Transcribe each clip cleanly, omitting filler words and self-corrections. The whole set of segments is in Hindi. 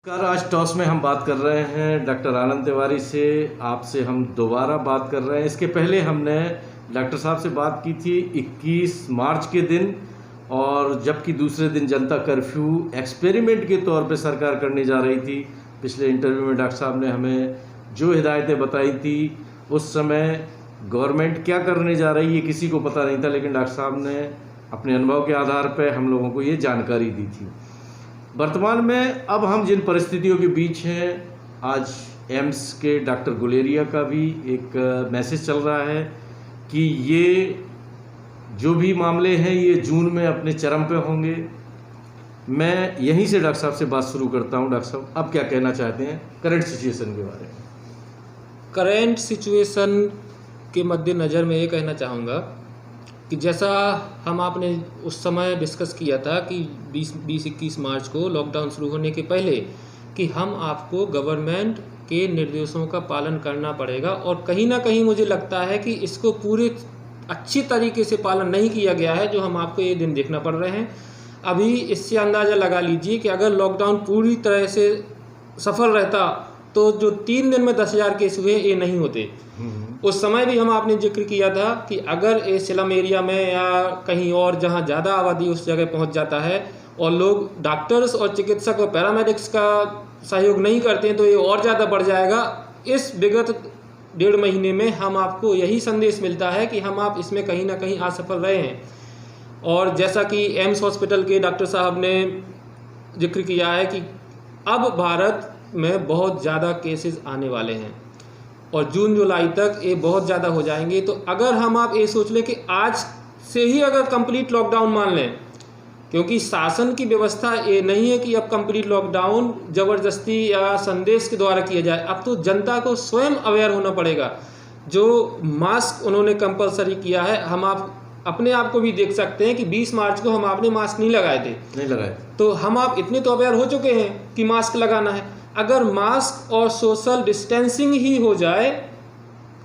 आज टॉस में हम बात कर रहे हैं डॉक्टर आनंद तिवारी से। आपसे हम दोबारा बात कर रहे हैं। इसके पहले हमने डॉक्टर साहब से बात की थी 21 मार्च के दिन, और जबकि दूसरे दिन जनता कर्फ्यू एक्सपेरिमेंट के तौर पे सरकार करने जा रही थी। पिछले इंटरव्यू में डॉक्टर साहब ने हमें जो हिदायतें बताई थी, उस समय गवर्नमेंट क्या करने जा रही है किसी को पता नहीं था, लेकिन डॉक्टर साहब ने अपने अनुभव के आधार पर हम लोगों को ये जानकारी दी थी। वर्तमान में अब हम जिन परिस्थितियों के बीच हैं, आज एम्स के डॉक्टर गुलेरिया का भी एक मैसेज चल रहा है कि ये जो भी मामले हैं ये जून में अपने चरम पे होंगे। मैं यहीं से डॉक्टर साहब से बात शुरू करता हूं। डॉक्टर साहब, अब क्या कहना चाहते हैं करंट सिचुएशन के बारे में? करंट सिचुएशन के मद्देनज़र मैं ये कहना चाहूँगा कि जैसा हम आपने उस समय डिस्कस किया था कि 20-21 मार्च को लॉकडाउन शुरू होने के पहले कि हम आपको गवर्नमेंट के निर्देशों का पालन करना पड़ेगा, और कहीं ना कहीं मुझे लगता है कि इसको पूरे अच्छी तरीके से पालन नहीं किया गया है, जो हम आपको ये दिन देखना पड़ रहे हैं। अभी इससे अंदाज़ा लगा लीजिए कि अगर लॉकडाउन पूरी तरह से सफल रहता तो जो 3 दिन में 10,000 केस हुए ये नहीं होते। उस समय भी हम आपने जिक्र किया था कि अगर ये स्लम एरिया में या कहीं और जहाँ ज़्यादा आबादी उस जगह पहुँच जाता है और लोग डॉक्टर्स और चिकित्सक और पैरामेडिक्स का सहयोग नहीं करते हैं तो ये और ज़्यादा बढ़ जाएगा। इस विगत 1.5 महीने में हम आपको यही संदेश मिलता है कि हम आप इसमें कहीं ना कहीं असफल रहे हैं। और जैसा कि एम्स हॉस्पिटल के डॉक्टर साहब ने जिक्र किया है कि अब भारत में बहुत ज़्यादा केसेस आने वाले हैं और जून जुलाई तक ये बहुत ज़्यादा हो जाएंगे। तो अगर हम आप ये सोच लें कि आज से ही अगर कंप्लीट लॉकडाउन मान लें, क्योंकि शासन की व्यवस्था ये नहीं है कि अब कंप्लीट लॉकडाउन ज़बरदस्ती या संदेश के द्वारा किया जाए। अब तो जनता को स्वयं अवेयर होना पड़ेगा। जो मास्क उन्होंने कंपलसरी किया है, हम आप अपने आप को भी देख सकते हैं कि 20 मार्च को हम आपने मास्क नहीं लगाए थे, तो हम आप इतने तो अवेयर हो चुके हैं कि मास्क लगाना है। अगर मास्क और सोशल डिस्टेंसिंग ही हो जाए,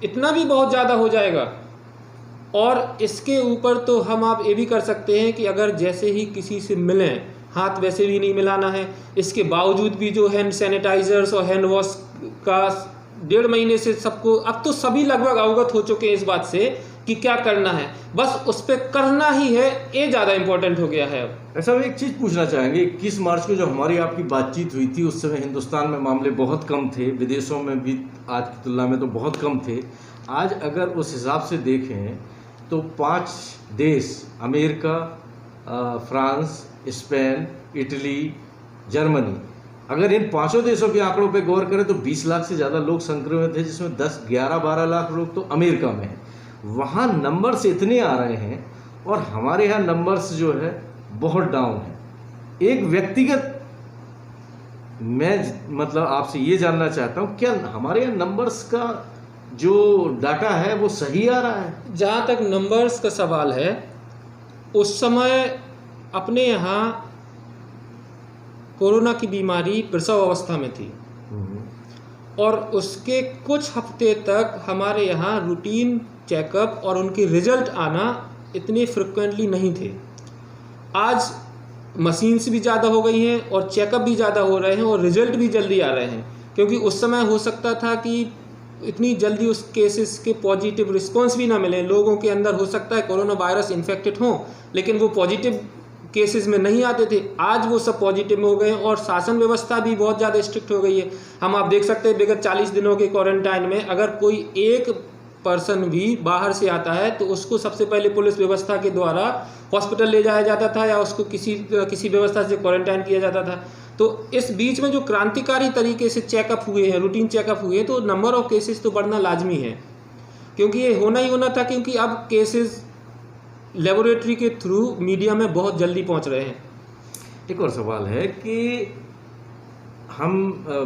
इतना भी बहुत ज़्यादा हो जाएगा। और इसके ऊपर तो हम आप ये भी कर सकते हैं कि अगर जैसे ही किसी से मिलें, हाथ वैसे भी नहीं मिलाना है। इसके बावजूद भी जो हैंड सैनिटाइजर्स और हैंड वॉश का 1.5 महीने से सबको, अब तो सभी लगभग अवगत हो चुके हैं इस बात से कि क्या करना है, बस उस पर करना ही है, ये ज़्यादा इम्पोर्टेंट हो गया है। अब ऐसा एक चीज़ पूछना चाहेंगे, 21 मार्च को जो हमारी आपकी बातचीत हुई थी उस समय हिंदुस्तान में मामले बहुत कम थे, विदेशों में भी आज की तुलना में तो बहुत कम थे। आज अगर उस हिसाब से देखें तो 5 देश, America, France, Spain, Italy, Germany, अगर इन 5 देशों के आंकड़ों पे गौर करें तो 20 लाख से ज़्यादा लोग संक्रमित हैं, जिसमें 10, 11, 12 लाख लोग तो अमेरिका में हैं। वहाँ नंबर्स इतने आ रहे हैं और हमारे यहाँ नंबर्स जो है बहुत डाउन है। एक व्यक्तिगत मैं मतलब आपसे ये जानना चाहता हूँ, क्या हमारे यहाँ नंबर्स का जो डाटा है वो सही आ रहा है? जहाँ तक नंबर्स का सवाल है, उस समय अपने यहाँ कोरोना की बीमारी प्रसव अवस्था में थी और उसके कुछ हफ्ते तक हमारे यहाँ रूटीन चेकअप और उनके रिजल्ट आना इतने फ्रिक्वेंटली नहीं थे। आज मशीन्स भी ज़्यादा हो गई हैं और चेकअप भी ज़्यादा हो रहे हैं और रिजल्ट भी जल्दी आ रहे हैं, क्योंकि उस समय हो सकता था कि इतनी जल्दी उस केसेस के पॉजिटिव रिस्पॉन्स भी ना मिले। लोगों के अंदर हो सकता है कोरोना वायरस इन्फेक्टेड हो, लेकिन वो पॉजिटिव केसेस में नहीं आते थे। आज वो सब पॉजिटिव में हो गए और शासन व्यवस्था भी बहुत ज़्यादा स्ट्रिक्ट हो गई है। हम आप देख सकते हैं विगत 40 दिनों के क्वारंटाइन में अगर कोई एक पर्सन भी बाहर से आता है तो उसको सबसे पहले पुलिस व्यवस्था के द्वारा हॉस्पिटल ले जाया जाता था या उसको किसी व्यवस्था से क्वारंटाइन किया जाता था। तो इस बीच में जो क्रांतिकारी तरीके से चेकअप हुए हैं, रूटीन चेकअप हुए हैं, तो नंबर ऑफ केसेस तो बढ़ना लाजमी है, क्योंकि ये होना ही होना था, क्योंकि अब केसेस लेबोरेटरी के थ्रू मीडिया में बहुत जल्दी पहुंच रहे हैं। एक और सवाल है कि हम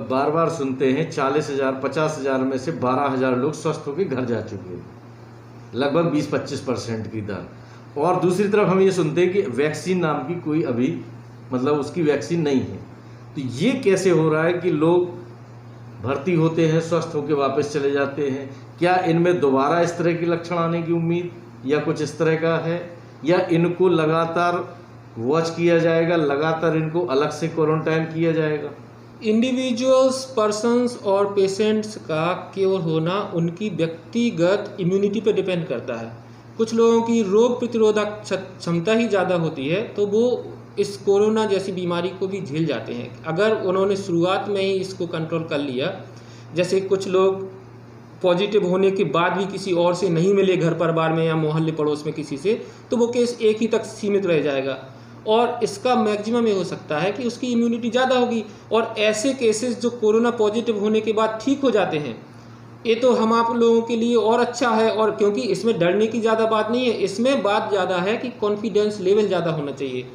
बार बार सुनते हैं 40,000, 50,000 में से 12,000 लोग स्वस्थ होकर घर जा चुके हैं, लगभग 20-25% की दर। और दूसरी तरफ हम ये सुनते हैं कि वैक्सीन नाम की कोई अभी मतलब उसकी वैक्सीन नहीं है। तो ये कैसे हो रहा है कि लोग भर्ती होते हैं, स्वस्थ होकर वापस चले जाते हैं? क्या इनमें दोबारा इस तरह के लक्षण आने की उम्मीद या कुछ इस तरह का है, या इनको लगातार वॉच किया जाएगा, लगातार इनको अलग से क्वारंटाइन किया जाएगा? इंडिविजुअल्स, पर्सन्स और पेशेंट्स का क्योर होना उनकी व्यक्तिगत इम्यूनिटी पर डिपेंड करता है। कुछ लोगों की रोग प्रतिरोधक क्षमता ही ज़्यादा होती है, तो वो इस कोरोना जैसी बीमारी को भी झेल जाते हैं अगर उन्होंने शुरुआत में ही इसको कंट्रोल कर लिया। जैसे कुछ लोग पॉजिटिव होने के बाद भी किसी और से नहीं मिले घर परिवार में या मोहल्ले पड़ोस में किसी से, तो वो केस एक ही तक सीमित रह जाएगा और इसका मैक्सिमम ये हो सकता है कि उसकी इम्यूनिटी ज़्यादा होगी। और ऐसे केसेस जो कोरोना पॉजिटिव होने के बाद ठीक हो जाते हैं, ये तो हम आप लोगों के लिए और अच्छा है। और क्योंकि इसमें डरने की ज़्यादा बात नहीं है, इसमें बात ज़्यादा है कि कॉन्फिडेंस लेवल ज़्यादा होना चाहिए।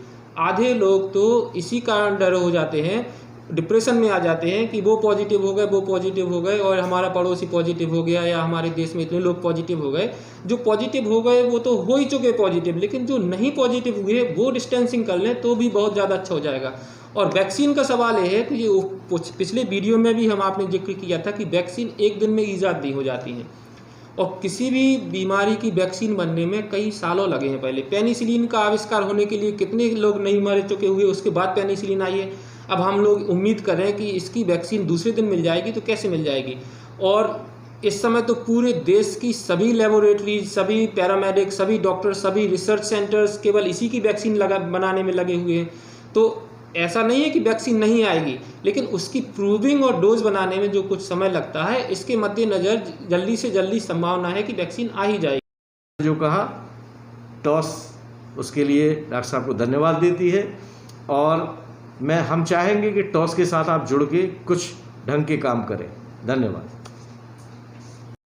आधे लोग तो इसी कारण डर हो जाते हैं, डिप्रेशन में आ जाते हैं कि वो पॉजिटिव हो गए, वो पॉजिटिव हो गए और हमारा पड़ोसी पॉजिटिव हो गया या हमारे देश में इतने लोग पॉजिटिव हो गए। जो पॉजिटिव हो गए वो तो हो ही चुके पॉजिटिव, लेकिन जो नहीं पॉजिटिव हुए वो डिस्टेंसिंग कर लें तो भी बहुत ज़्यादा अच्छा हो जाएगा। और वैक्सीन का सवाल ये है कि ये पिछले वीडियो में भी हम आपने जिक्र किया था कि वैक्सीन एक दिन में ईजाद नहीं हो जाती हैं और किसी भी बीमारी की वैक्सीन बनने में कई सालों लगे हैं। पहले पेनिसिलिन का आविष्कार होने के लिए कितने लोग नहीं मर चुके हुए, उसके बाद पेनिसिलिन आई है। अब हम लोग उम्मीद कर रहे हैं कि इसकी वैक्सीन दूसरे दिन मिल जाएगी, तो कैसे मिल जाएगी। और इस समय तो पूरे देश की सभी लेबोरेटरीज, सभी पैरामेडिक, सभी डॉक्टर, सभी रिसर्च सेंटर्स केवल इसी की वैक्सीन बनाने में लगे हुए हैं। तो ऐसा नहीं है कि वैक्सीन नहीं आएगी, लेकिन उसकी प्रूविंग और डोज बनाने में जो कुछ समय लगता है, इसके मद्देनज़र जल्दी से जल्दी संभावना है कि वैक्सीन आ ही जाएगी। जो कहा टॉस, उसके लिए डॉक्टर साहब को धन्यवाद देती है और हम चाहेंगे कि टॉस के साथ आप जुड़ के कुछ ढंग के काम करें। धन्यवाद।